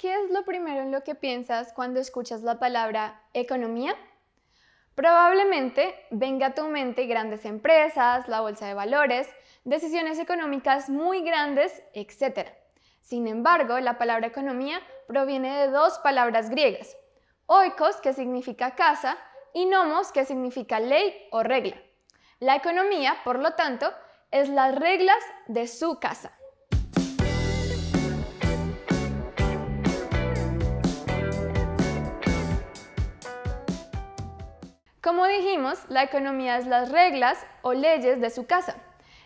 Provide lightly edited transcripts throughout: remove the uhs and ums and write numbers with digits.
¿Qué es lo primero en lo que piensas cuando escuchas la palabra economía? Probablemente venga a tu mente grandes empresas, la bolsa de valores, decisiones económicas muy grandes, etc. Sin embargo, la palabra economía proviene de dos palabras griegas, oikos, que significa casa, y nomos, que significa ley o regla. La economía, por lo tanto, es las reglas de su casa. Como dijimos, la economía es las reglas o leyes de su casa.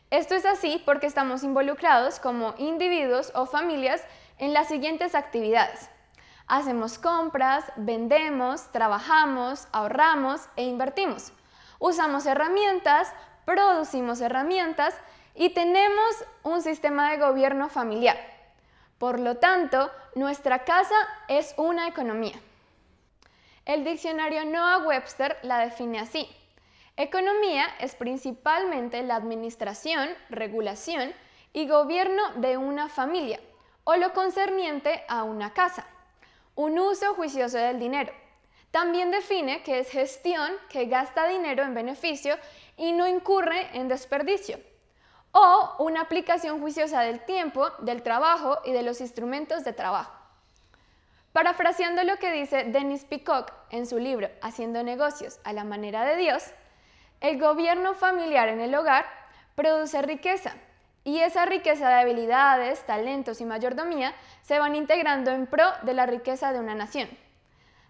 Esto es así porque estamos involucrados como individuos o familias en las siguientes actividades. Hacemos compras, vendemos, trabajamos, ahorramos e invertimos. Usamos herramientas, producimos herramientas y tenemos un sistema de gobierno familiar. Por lo tanto, nuestra casa es una economía. El diccionario Noah Webster la define así: economía es principalmente la administración, regulación y gobierno de una familia o lo concerniente a una casa. Un uso juicioso del dinero. También define que es gestión que gasta dinero en beneficio y no incurre en desperdicio. O una aplicación juiciosa del tiempo, del trabajo y de los instrumentos de trabajo. Parafraseando lo que dice Dennis Peacock en su libro Haciendo negocios a la manera de Dios, el gobierno familiar en el hogar produce riqueza y esa riqueza de habilidades, talentos y mayordomía se van integrando en pro de la riqueza de una nación.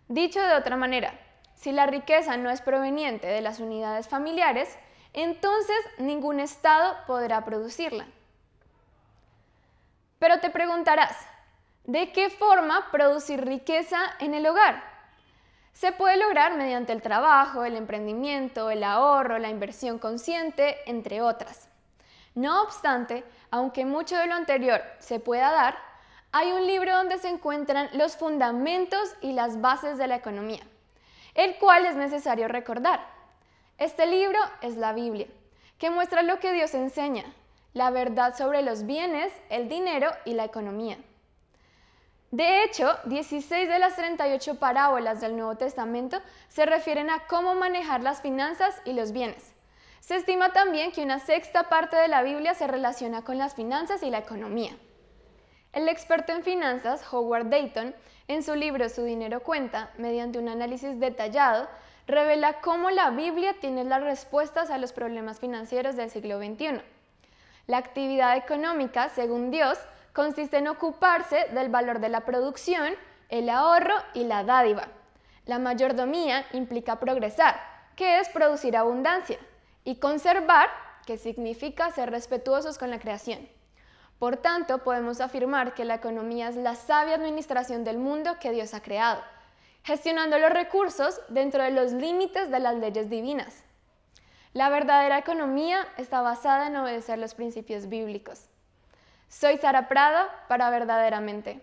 Dicho de otra manera, si la riqueza no es proveniente de las unidades familiares, entonces ningún Estado podrá producirla. Pero te preguntarás, ¿de qué forma producir riqueza en el hogar? Se puede lograr mediante el trabajo, el emprendimiento, el ahorro, la inversión consciente, entre otras. No obstante, aunque mucho de lo anterior se pueda dar, hay un libro donde se encuentran los fundamentos y las bases de la economía, el cual es necesario recordar. Este libro es la Biblia, que muestra lo que Dios enseña, la verdad sobre los bienes, el dinero y la economía. De hecho, 16 de las 38 parábolas del Nuevo Testamento se refieren a cómo manejar las finanzas y los bienes. Se estima también que una sexta parte de la Biblia se relaciona con las finanzas y la economía. El experto en finanzas, Howard Dayton, en su libro Su dinero cuenta, mediante un análisis detallado, revela cómo la Biblia tiene las respuestas a los problemas financieros del siglo XXI. La actividad económica, según Dios, consiste en ocuparse del valor de la producción, el ahorro y la dádiva. La mayordomía implica progresar, que es producir abundancia, y conservar, que significa ser respetuosos con la creación. Por tanto, podemos afirmar que la economía es la sabia administración del mundo que Dios ha creado, gestionando los recursos dentro de los límites de las leyes divinas. La verdadera economía está basada en obedecer los principios bíblicos. Soy Sara Prada para Verdaderamente.